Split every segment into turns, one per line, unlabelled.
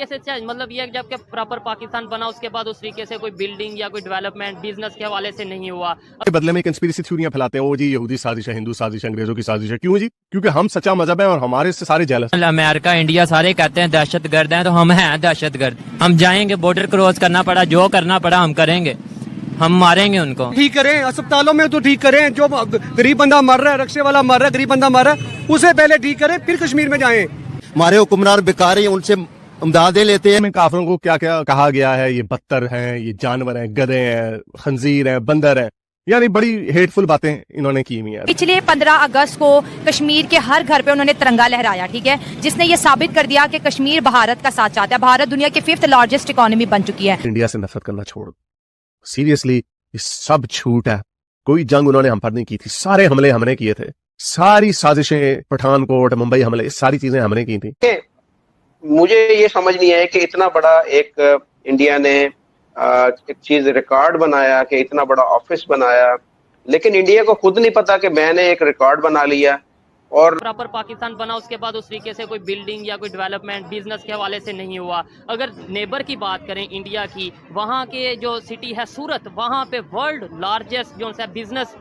तरीके से मतलब ये जब प्रॉपर पाकिस्तान बना उसके बाद उस तरीके से कोई बिल्डिंग या कोई डेवलपमेंट बिजनेस के हवाले से नहीं हुआ।
बदले में कंस्पिरेसी थ्योरियां फैलाते हैं, वो जी यहूदी साजिश है, हिंदू साजिश है, अंग्रेजों की साजिश है। क्यों जी? क्योंकि हम सच्चा मजहब है और हमारे से सारे जेलस।
अमेरिका इंडिया सारे कहते हैं दहशतगर्द हैं, तो हम हैं दहशतगर्द। हम जाएंगे, बॉर्डर क्रॉस करना पड़ा, जो करना पड़ा हम करेंगे, हम मारेंगे उनको।
ठीक करें, अस्पतालों में तो ठीक करें, जो गरीब बंदा मर रहा है, रिक्शे वाला मर रहा है, गरीब बंदा मर रहा है, उसे पहले ठीक करें, फिर कश्मीर में जाएं।
हमारे हुक्मरान बेकार हैं, उनसे इमदादें लेते हैं।
काफिरों को क्या क्या कहा गया है, ये बत्तर हैं, ये जानवर हैं, गधे हैं, खंजीर हैं, बंदर हैं, यानी बड़ी हेटफुल बातें इन्होंने की हुई हैं।
पिछले 15 अगस्त को कश्मीर के हर घर पे उन्होंने तिरंगा लहराया, ठीक है, जिसने ये साबित कर दिया कि कश्मीर भारत का साथ चाहता है। भारत दुनिया की 5th लार्जेस्ट इकोनॉमी बन चुकी है।
इंडिया से नफरत करना छोड़, सीरियसली ये सब झूठ है। कोई जंग उन्होंने हम पर नहीं की थी, सारे हमले हमने किए थे, सारी साजिशें, पठानकोट, मुंबई हमले, सारी चीजें हमने की थी।
मुझे ये समझ नहीं आया कि इतना बड़ा एक इंडिया ने एक चीज रिकॉर्ड बनाया, कि इतना बड़ा ऑफिस बनाया, लेकिन इंडिया को खुद नहीं पता कि मैंने एक रिकॉर्ड बना लिया और
प्रॉपर पाकिस्तान बना उसके बाद उस तरीके से कोई बिल्डिंग या कोई डेवलपमेंट बिजनेस के हवाले से नहीं हुआ। अगर नेबर की बात करें इंडिया की, वहाँ के जो सिटी है सूरत, वहाँ पे वर्ल्ड लार्जेस्ट जो है बिजनेस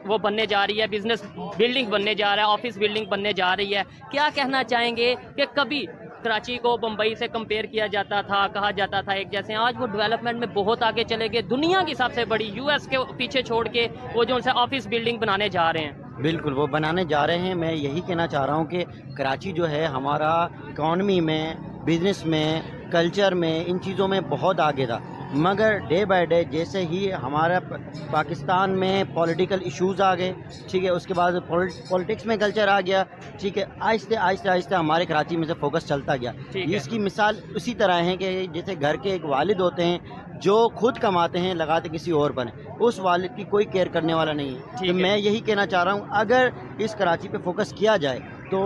वो बनने जा रही है, बिजनेस बिल्डिंग बनने जा रहा है, ऑफिस बिल्डिंग बनने जा रही है। क्या कहना चाहेंगे कि कभी कराची को बम्बई से कंपेयर किया जाता था, कहा जाता था एक जैसे, आज वो डेवलपमेंट में बहुत आगे चले गए, दुनिया की सबसे बड़ी यूएस के पीछे छोड़ के वो जो है ऑफिस बिल्डिंग बनाने जा रहे हैं।
बिल्कुल वो बनाने जा रहे हैं। मैं यही कहना चाह रहा हूँ कि कराची जो है हमारा इकॉनमी में, बिजनेस में, कल्चर में, इन चीज़ों में बहुत आगे था, मगर डे बाय डे जैसे ही हमारा पाकिस्तान में पॉलिटिकल इश्यूज़ आ गए, ठीक है, उसके बाद पॉलिटिक्स में कल्चर आ गया, ठीक है, आहिस्ते आहिस्ते आहिस्ते हमारे कराची में से फोकस चलता गया। इसकी मिसाल उसी तरह है कि जैसे घर के एक वालिद होते हैं जो खुद कमाते हैं, लगाते किसी और पर हैं, उस वालिद की कोई केयर करने वाला नहीं है। तो मैं यही कहना चाह रहा हूँ, अगर इस कराची पे फोकस किया जाए तो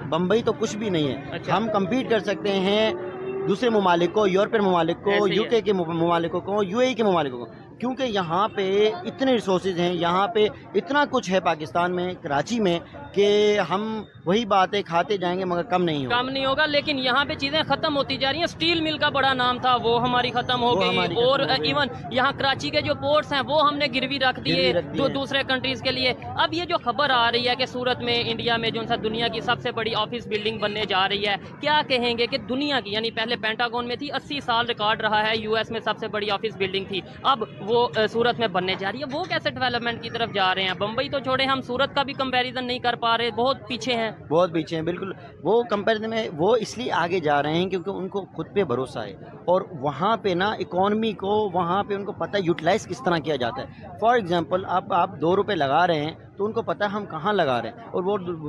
बम्बई तो कुछ भी नहीं है। हम कम्पीट कर सकते हैं दूसरे ममालिक को, यूरोपियन ममालिक को, यूके के ममालिकों को, यूएई के ममालिकों को, क्योंकि यहाँ पे इतने रिसोर्सेज हैं, यहाँ पे इतना कुछ है पाकिस्तान में, कराची में, कि हम वही बातें खाते जाएंगे मगर कम नहीं होगा। लेकिन यहाँ पे चीज़ें ख़त्म होती जा रही हैं। स्टील मिल का बड़ा नाम था, वो हमारी ख़त्म हो गई, और इवन यहाँ कराची के जो पोर्ट्स हैं वो हमने गिरवी रख दिए दूसरे कंट्रीज़ के लिए। अब ये जो खबर आ रही है कि सूरत में, इंडिया में जो सा दुनिया की सबसे बड़ी ऑफिस बिल्डिंग बनने जा रही है, क्या कहेंगे कि दुनिया की, यानी पहले पेंटागन में थी, 80 साल रिकॉर्ड रहा है, यूएस में सबसे बड़ी ऑफिस बिल्डिंग थी, अब वो सूरत में बनने जा रही है। वो कैसे डेवलपमेंट की तरफ जा रहे हैं? बम्बई तो छोड़े, हम सूरत का भी कंपैरिजन नहीं कर पा रहे, बहुत पीछे हैं, बहुत पीछे हैं। बिल्कुल वो कंपैरिजन में वो इसलिए आगे जा रहे हैं क्योंकि उनको खुद पे भरोसा है, और वहाँ पे ना इकॉनमी को, वहाँ पे उनको पता है यूटिलाइज किस तरह किया जाता है। फॉर एग्जांपल आप 2 रुपये लगा रहे हैं तो उनको पता है हम कहाँ लगा रहे हैं, और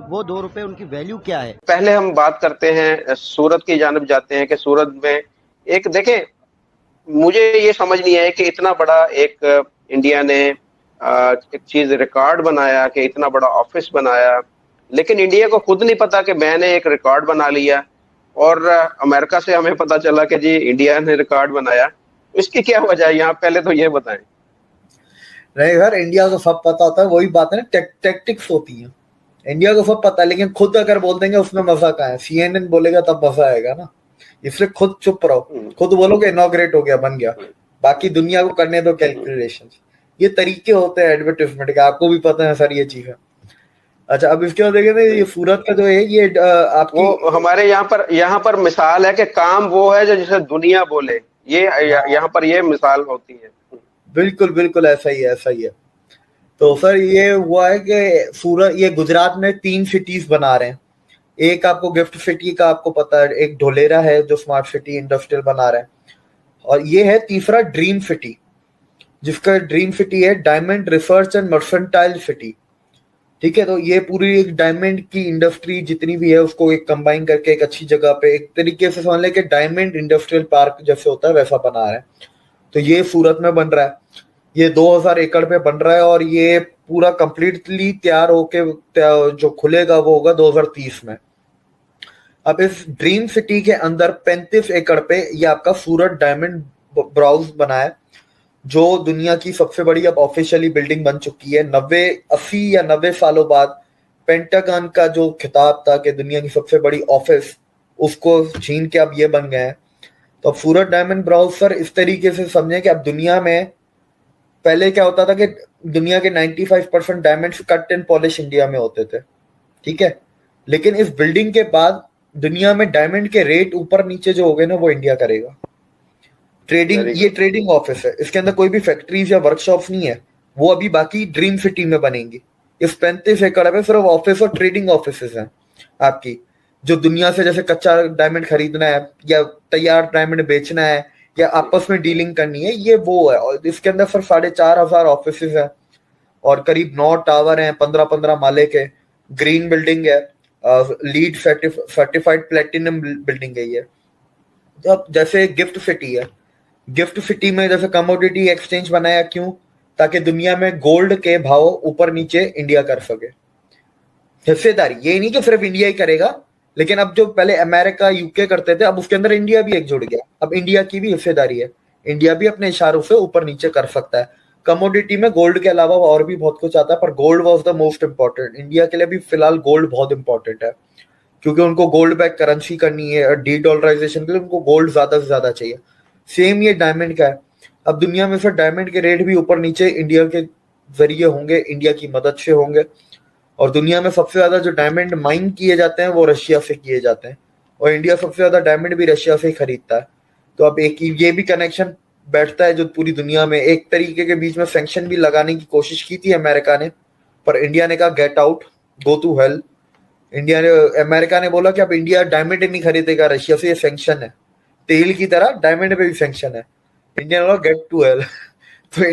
वो 2 रुपये उनकी वैल्यू क्या है।
पहले हम बात करते हैं सूरत की जानिब जाते हैं कि सूरत में एक, देखें, मुझे ये समझ नहीं आया कि इतना बड़ा एक इंडिया ने एक चीज रिकॉर्ड बनाया, कि इतना बड़ा ऑफिस बनाया, लेकिन इंडिया को खुद नहीं पता कि मैंने एक रिकॉर्ड बना लिया, और अमेरिका से हमें पता चला कि जी इंडिया ने रिकॉर्ड बनाया। इसकी क्या वजह है यहाँ, पहले तो ये बताएं।
नहीं सर, इंडिया को सब पता होता है, वही बात है ना, टैक्टिक्स होती है, इंडिया को सब पता है, लेकिन खुद अगर बोल देंगे उसमें मजा कहाँ है? CNN बोलेगा तब मजा आएगा ना, इसलिए खुद चुप रहो, खुद बोलोगे इनॉग्रेट हो गया, बन गया, बाकी दुनिया को करने दो कैलकुलेशन। ये तरीके होते हैं एडवर्टाइजमेंट के, आपको भी पता है सर ये चीज है। अच्छा, अब इसके बाद देखें, ये सूरत का जो है, ये आपकी
वो हमारे यहाँ पर मिसाल है कि काम वो है जो जिसे दुनिया बोले, ये यहाँ पर ये मिसाल होती है।
बिल्कुल बिल्कुल ऐसा ही है। तो सर ये हुआ है कि सूरत, ये गुजरात में 3 सिटीज बना रहे हैं। एक आपको गिफ्ट सिटी का आपको पता है, एक ढोलेरा है जो स्मार्ट सिटी इंडस्ट्रियल बना रहे हैं, और ये है तीसरा ड्रीम सिटी, जिसका ड्रीम सिटी है diamond research and mercantile city. ठीक है, तो ये पूरी एक डायमंड की इंडस्ट्री जितनी भी है उसको एक कंबाइन करके एक अच्छी जगह पे, एक तरीके से समझ लें कि डायमंड इंडस्ट्रियल पार्क जैसे होता है वैसा बना रहे हैं। तो ये सूरत में बन रहा है, ये 2000 एकड़ पे बन रहा है, और ये पूरा कंप्लीटली तैयार होके जो खुलेगा वो होगा 2030 में। अब इस ड्रीम सिटी के अंदर 35 एकड़ पे ये आपका सूरत डायमंड ब्राउज बना है, जो दुनिया की सबसे बड़ी अब ऑफिशियली बिल्डिंग बन चुकी है। 80 या 90 सालों बाद पेंटागन का जो खिताब था कि दुनिया की सबसे बड़ी ऑफिस, उसको छीन के अब ये बन गए हैं। तो अब सूरत डायमंड ब्राउज सर इस तरीके से समझे कि अब दुनिया में पहले क्या होता था कि दुनिया के 95% diamonds cut and polish India में होते थे, ठीक है, लेकिन इस बिल्डिंग के बाद दुनिया में डायमंड के रेट ऊपर नीचे जो हो गए ना वो इंडिया करेगा। ट्रेडिंग, ये ट्रेडिंग ऑफिस है, इसके अंदर कोई भी फैक्ट्रीज या वर्कशॉप्स नहीं है, वो अभी बाकी ड्रीम सिटी में बनेंगी। इस 35 एकड़ में सिर्फ ऑफिस और ट्रेडिंग ऑफिस हैं आपकी, जो दुनिया से जैसे कच्चा डायमंड खरीदना है या तैयार डायमंड बेचना है या आपस में डीलिंग करनी है, ये वो है। और इसके अंदर सिर्फ 4,500 ऑफिस हैं और करीब 9 टावर हैं, 15-15 माले के, ग्रीन बिल्डिंग है, लीड सर्टिफाइड प्लेटिनम बिल्डिंग है ये। अब जैसे गिफ्ट सिटी है, गिफ्ट सिटी में जैसे कमोडिटी एक्सचेंज बनाया, क्यों? ताकि दुनिया में गोल्ड के भाव ऊपर नीचे इंडिया कर सके हिस्सेदारी। ये नहीं कि सिर्फ इंडिया ही करेगा, लेकिन अब जो पहले अमेरिका यूके करते थे, अब उसके अंदर इंडिया भी एक जुड़ गया, अब इंडिया की भी हिस्सेदारी है, इंडिया भी अपने इशारों से ऊपर नीचे कर सकता है। कमोडिटी में गोल्ड के अलावा और भी बहुत कुछ आता है, पर gold was the most important. India के लिए भी फिलहाल गोल्ड बहुत इंपॉर्टेंट है, क्योंकि उनको गोल्ड बैक करेंसी करनी है और डी डॉलराइजेशन के लिए उनको गोल्ड ज्यादा से ज्यादा चाहिए। सेम ये डायमंड का है, अब दुनिया में फिर डायमंड के रेट भी ऊपर नीचे इंडिया के जरिए होंगे, इंडिया की मदद से होंगे। और दुनिया में सबसे ज्यादा जो डायमंड माइन किए जाते हैं वो रशिया से किए जाते हैं, और इंडिया सबसे ज्यादा डायमंड भी रशिया से ही खरीदता है। तो अब एक ये भी कनेक्शन बैठता है जो पूरी दुनिया में एक तरीके के बीच में सैंक्शन भी लगाने की कोशिश की थी अमेरिका ने, पर इंडिया ने कहा get out, go to hell. America ने बोला कि अब इंडिया डायमंड नहीं खरीदेगा रशिया से, ये सैंक्शन है, तेल की तरह डायमंड पे भी सैंक्शन है। इंडिया ने बोला गेट टू हेल। तो